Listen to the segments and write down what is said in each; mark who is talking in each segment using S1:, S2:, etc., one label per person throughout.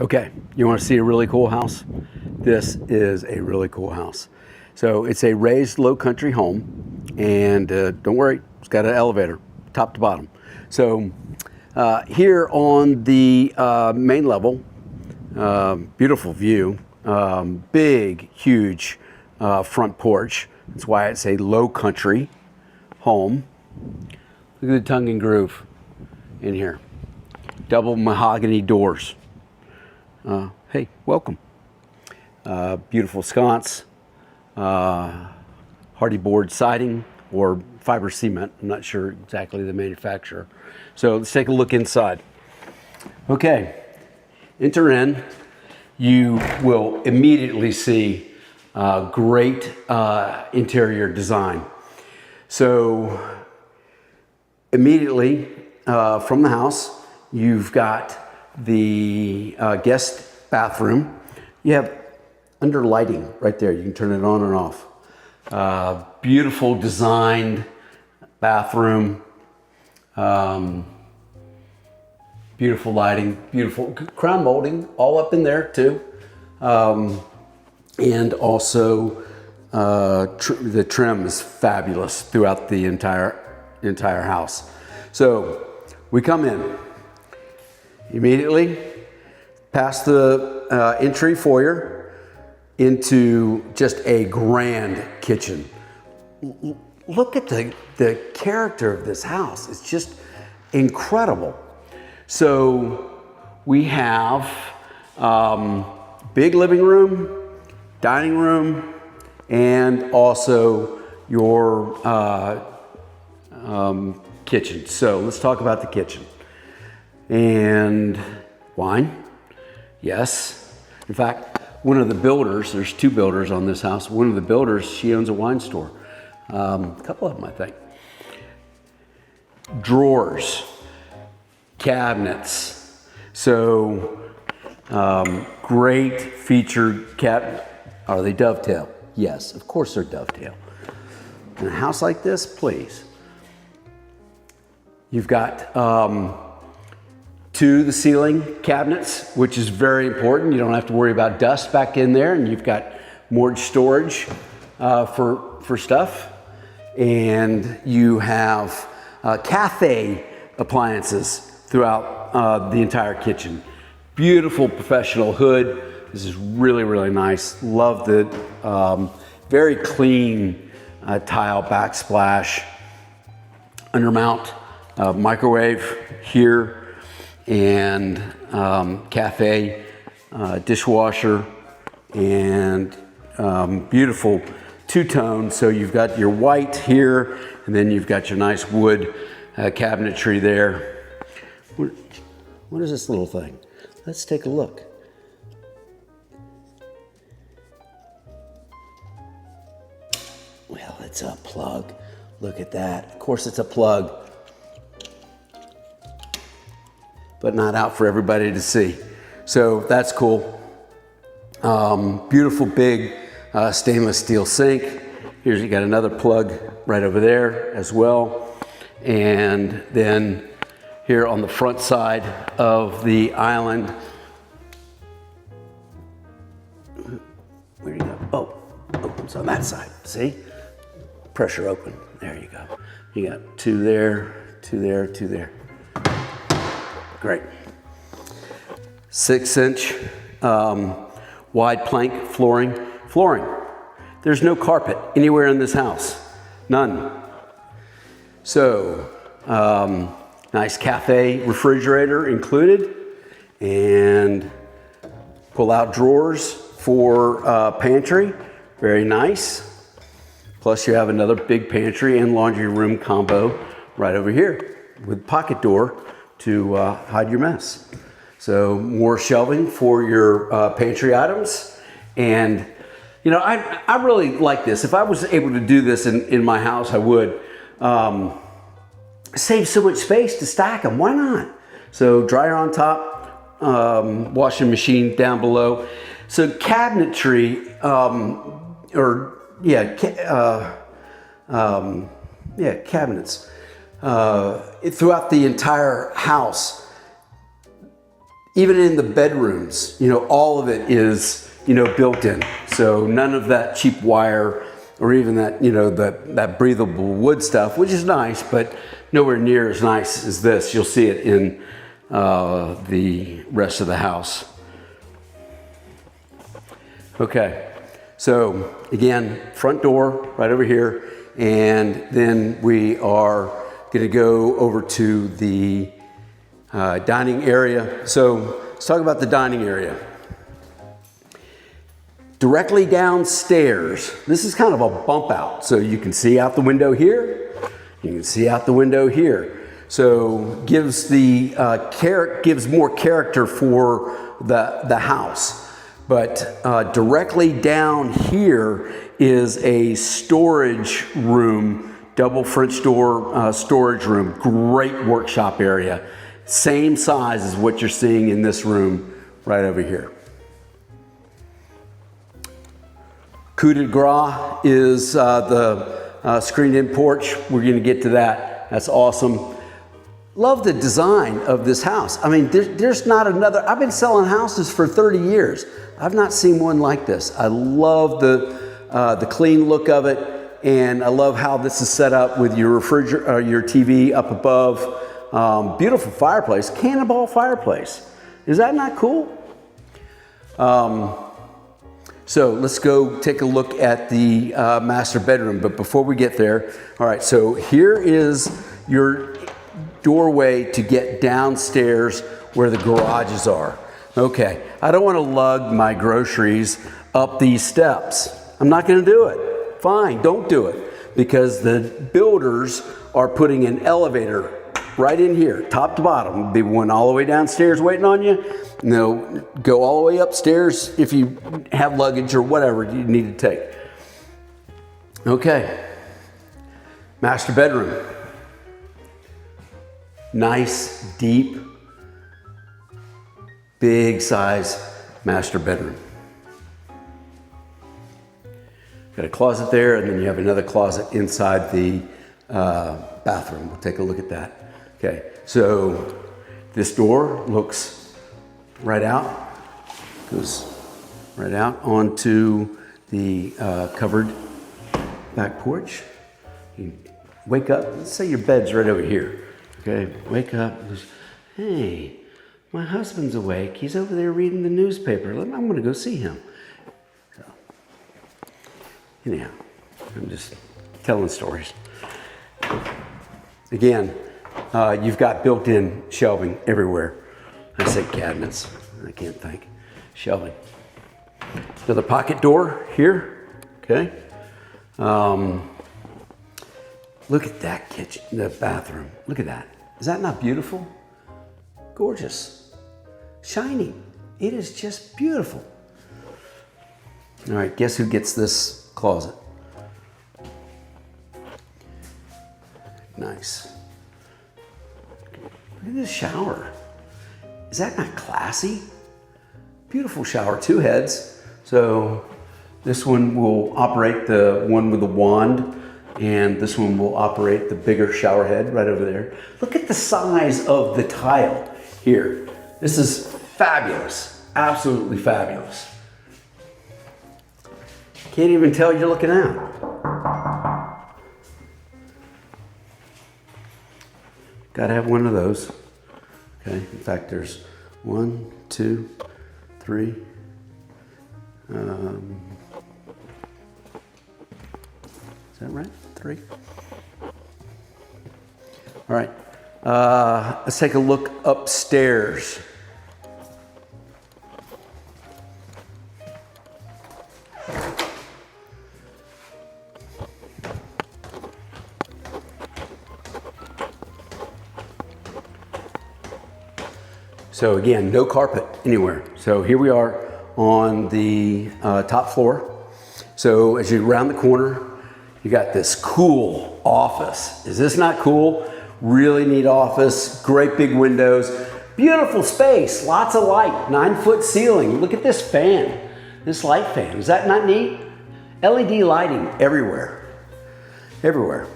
S1: Okay, you want to see a really cool house? This is a really cool house. So it's a raised low country home, and don't worry, it's got an elevator, top to bottom. So here on the main level, beautiful view, big, huge front porch. That's why it's a low country home. Look at the tongue and groove in here. Double mahogany doors. Hey, welcome. Beautiful sconce, hardy board siding or fiber cement. I'm not sure exactly the manufacturer. So let's take a look inside. Okay, enter in. You will immediately see great interior design. So immediately from the house, you've got the guest bathroom. You have under lighting right there. You can turn it on and off. Beautiful designed bathroom. Beautiful lighting, beautiful crown molding all up in there too. And also the trim is fabulous throughout the entire house. So we come in immediately past the entry foyer into just a grand kitchen. Look at the character of this house. It's just incredible. So we have big living room, dining room, and also your kitchen. So let's talk about the kitchen. And wine, yes. In fact, one of the builders, there's two builders on this house. One of the builders, she owns a wine store. A couple of them, I think. Drawers, cabinets. So great featured cabinet. Are they dovetail? Yes, of course they're dovetail. In a house like this, please. You've got to the ceiling cabinets, which is very important. You don't have to worry about dust back in there, and you've got more storage for stuff. And you have Café appliances throughout the entire kitchen. Beautiful professional hood. This is really, really nice. Love the very clean tile backsplash. Undermount microwave here. And Café dishwasher, and beautiful two-tone. So you've got your white here, and then you've got your nice wood cabinetry there. What is this little thing? Let's take a look. Well, it's a plug. Look at that. Of course it's a plug, but not out for everybody to see. So that's cool. Beautiful big stainless steel sink. Here's, you got another plug right over there as well. And then here on the front side of the island, where do you go? Oh, opens on that side, see? Pressure open, there you go. You got two there, two there, two there. Great. 6-inch wide plank flooring. There's no carpet anywhere in this house. None. So, nice Café refrigerator included, and pull-out drawers for pantry. Very nice. Plus you have another big pantry and laundry room combo right over here with pocket door to hide your mess. So more shelving for your pantry items. And you know, I really like this. If I was able to do this in my house, I would. Save so much space to stack them, why not? So dryer on top, washing machine down below. So cabinetry, cabinets throughout the entire house. even in the bedrooms, you know, all of it is, you know, built in. So none of that cheap wire or even that, you know, that breathable wood stuff, which is nice, but nowhere near as nice as this. You'll see it in the rest of the house. Okay, so again, front door right over here, and then we are going to go over to the dining area. So let's talk about the dining area. Directly downstairs, this is kind of a bump out, so you can see out the window here, you can see out the window here. So gives gives more character for the house. But directly down here is a storage room, double French door storage room, great workshop area. Same size as what you're seeing in this room right over here. Coup de grace is the screened-in porch. We're going to get to that. That's awesome. Love the design of this house. I mean, there's not another. I've been selling houses for 30 years. I've not seen one like this. I love the clean look of it, and I love how this is set up with your refrigerator, your TV up above. Beautiful fireplace, cannonball fireplace. Is that not cool? So let's go take a look at the master bedroom. But before we get there, all right, so here is your doorway to get downstairs where the garages are. Okay, I don't want to lug my groceries up these steps. I'm not going to do it. Fine, don't do it, because the builders are putting an elevator right in here, top to bottom. Be one all the way downstairs waiting on you. And they'll go all the way upstairs if you have luggage or whatever you need to take. Okay, master bedroom. Nice, deep, big size master bedroom. Got a closet there, and then you have another closet inside the bathroom. We'll take a look at that. Okay, so this door looks right out, goes right out onto the covered back porch. You wake up, let's say your bed's right over here. Okay, wake up, goes, hey, my husband's awake. He's over there reading the newspaper. I'm going to go see him. So, anyhow, I'm just telling stories. Again, you've got built-in shelving everywhere. I said cabinets. I can't think. Shelving. Another pocket door here. Okay. Look at that kitchen, the bathroom. Look at that. Is that not beautiful? Gorgeous. Shiny. It is just beautiful. All right, guess who gets this closet? Nice. Look at this shower. Is that not classy? Beautiful shower, 2 heads. So this one will operate the one with the wand, and this one will operate the bigger shower head right over there. Look at the size of the tile here. This is fabulous, absolutely fabulous. Can't even tell you're looking out. Gotta have one of those. Okay, in fact, there's 1, 2, 3. Is that right? 3. All right, let's take a look upstairs. So again, no carpet anywhere. So here we are on the top floor. So as you round the corner, you got this cool office. Is this not cool? Really neat office, great big windows, beautiful space, lots of light, 9-foot ceiling. Look at this fan, this light fan. Is that not neat? LED lighting everywhere, everywhere.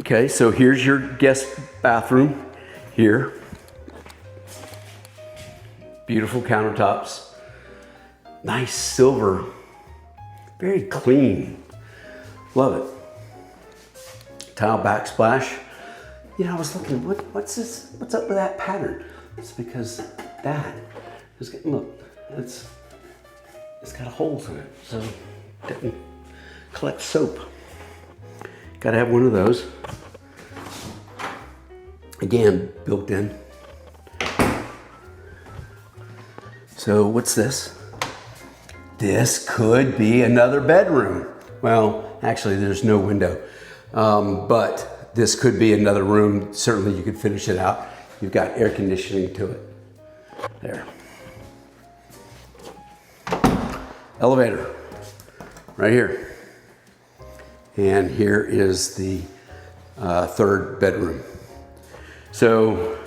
S1: Okay, so here's your guest bathroom here. Beautiful countertops. Nice silver. Very clean. Love it. Tile backsplash. You know, I was looking, what's this? What's up with that pattern? It's because that is getting, look, it's got holes in it, so it doesn't collect soap. Gotta have one of those. Again, built in. So what's this? This could be another bedroom. Well, actually there's no window, but this could be another room. Certainly you could finish it out. You've got air conditioning to it. There. Elevator, right here. And here is the third bedroom. So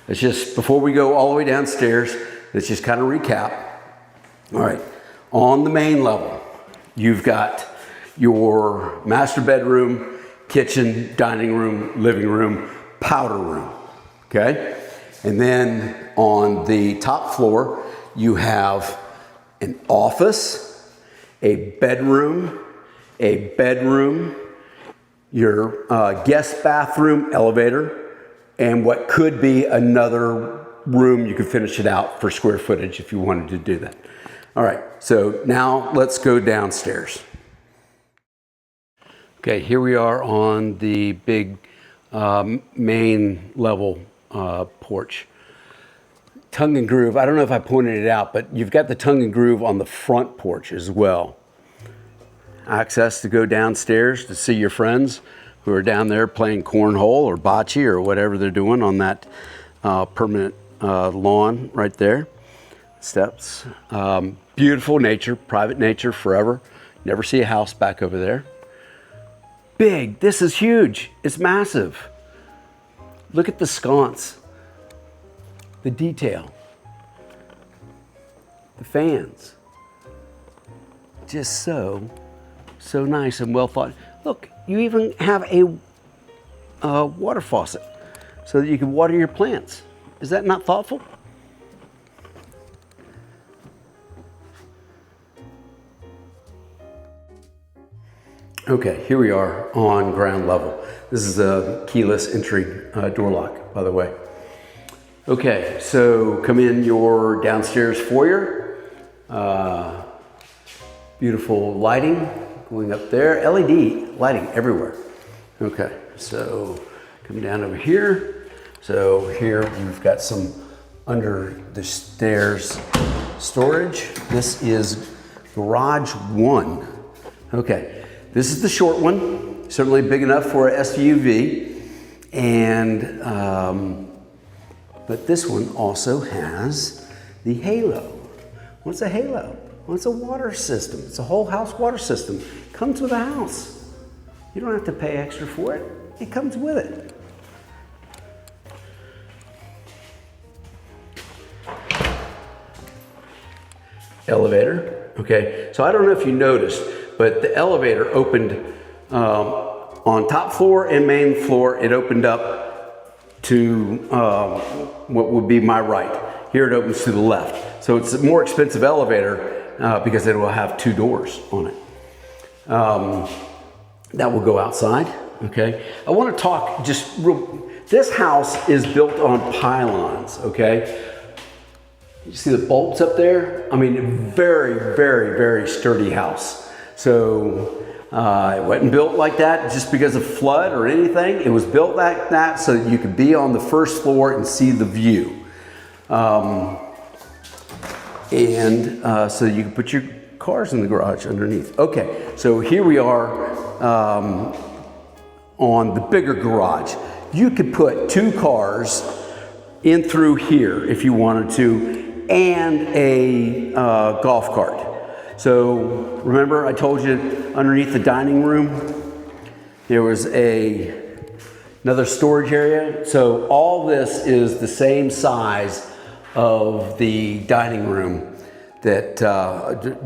S1: let's just, before we go all the way downstairs, let's just kind of recap. All right, on the main level, you've got your master bedroom, kitchen, dining room, living room, powder room, okay? And then on the top floor, you have an office, a bedroom, your guest bathroom, elevator, and what could be another room. You could finish it out for square footage if you wanted to do that. All right, so now let's go downstairs. Okay, here we are on the big main level porch. Tongue and groove, I don't know if I pointed it out, but you've got the tongue and groove on the front porch as well. Access to go downstairs to see your friends who are down there playing cornhole or bocce or whatever they're doing on that permanent lawn right there. Steps. Beautiful nature, private nature forever. Never see a house back over there. Big, this is huge. It's massive. Look at the sconce, the detail, the fans. Just so nice and well thought. Look, you even have a water faucet so that you can water your plants. Is that not thoughtful? Okay, here we are on ground level. This is a keyless entry door lock, by the way. Okay, so come in your downstairs foyer. Beautiful lighting going up there. LED lighting everywhere. Okay, so come down over here. So here you've got some under the stairs storage. This is garage 1. Okay. This is the short one, certainly big enough for an SUV, and but this one also has the halo. What's a halo? Well, it's a water system. It's a whole house water system. Comes with a house. You don't have to pay extra for it. It comes with it. Elevator. Okay, so I don't know if you noticed, but the elevator opened on top floor and main floor. It opened up to what would be my right. Here it opens to the left. So it's a more expensive elevator because it will have 2 doors on it. That will go outside, okay? I want to talk just real, this house is built on pylons, okay? You see the bolts up there? I mean, very, very, very sturdy house. So it wasn't built like that just because of flood or anything. It was built like that so that you could be on the first floor and see the view. So you can put your cars in the garage underneath. Okay, so here we are on the bigger garage. You could put 2 cars in through here if you wanted to, and a golf cart. So remember I told you underneath the dining room there was another storage area. So all this is the same size of the dining room that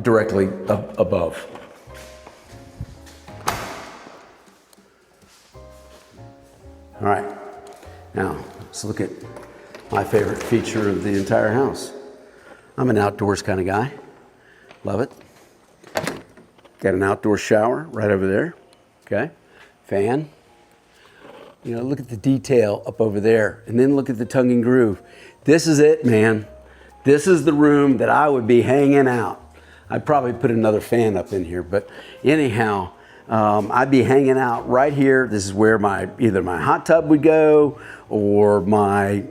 S1: directly above. All right, Now, let's look at my favorite feature of the entire house. I'm an outdoors kind of guy. Love it. Got an outdoor shower right over there. Okay. Fan. You know, look at the detail up over there. And then look at the tongue and groove. This is it, man. This is the room that I would be hanging out. I'd probably put another fan up in here, but anyhow, I'd be hanging out right here. This is where either my hot tub would go, or my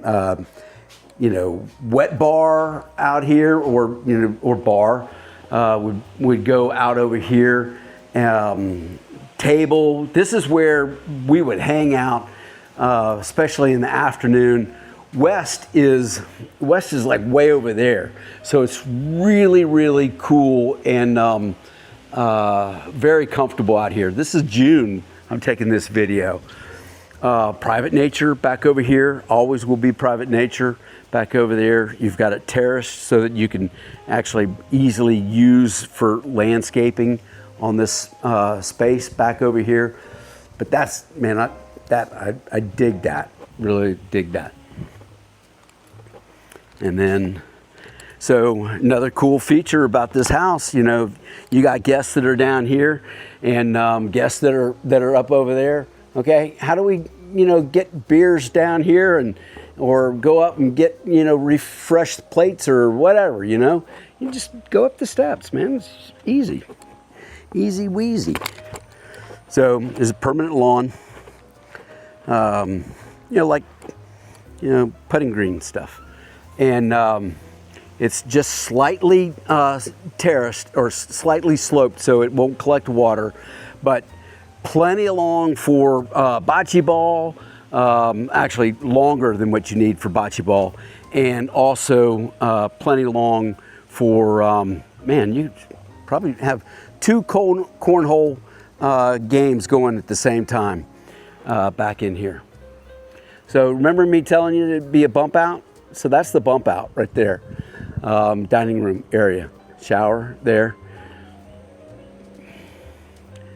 S1: wet bar out here, or bar would go out over here. Table. This is where we would hang out, especially in the afternoon. West is like way over there, so it's really, really cool and very comfortable out here. This is June. I'm taking this video. Private nature back over here. Always will be private nature back over there. You've got it terraced so that you can actually easily use for landscaping on this space back over here. But that's, man, I dig that. Really dig that. And then, so another cool feature about this house, you know, you got guests that are down here and guests that are up over there. Okay, how do we, get beers down here or go up and get, refreshed plates or whatever, You just go up the steps, man. It's easy. Easy weasy. So there's a permanent lawn, putting green stuff. And it's just slightly terraced or slightly sloped so it won't collect water, but plenty long for bocce ball, actually longer than what you need for bocce ball, and also plenty long for, you probably have 2 cornhole games going at the same time back in here. So remember me telling you to be a bump out? So that's the bump out right there. Dining room area, shower there.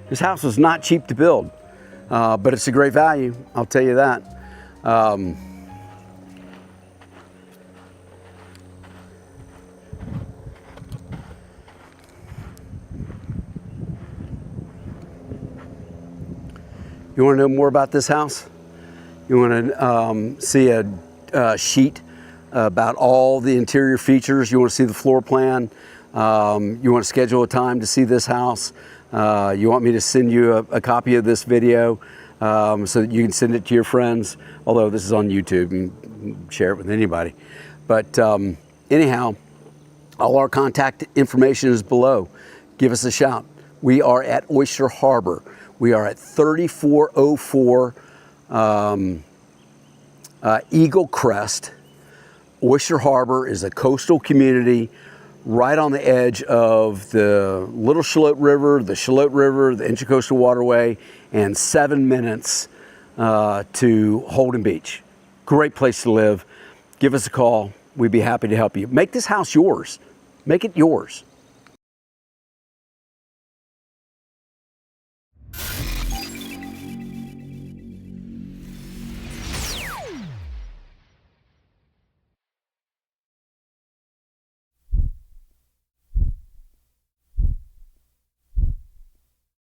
S1: This house was not cheap to build, but it's a great value, I'll tell you that. You want to know more about this house? You want to see a sheet about all the interior features? You want to see the floor plan? You want to schedule a time to see this house? You want me to send you a copy of this video so that you can send it to your friends? Although this is on YouTube, and share it with anybody. But anyhow, all our contact information is below. Give us a shout. We are at Oyster Harbour. We are at 3404 Eagle Crest. Oyster Harbour is a coastal community right on the edge of the Little Shallotte River, the Intracoastal Waterway, and 7 minutes to Holden Beach. Great place to live. Give us a call. We'd be happy to help you. Make this house yours. Make it yours.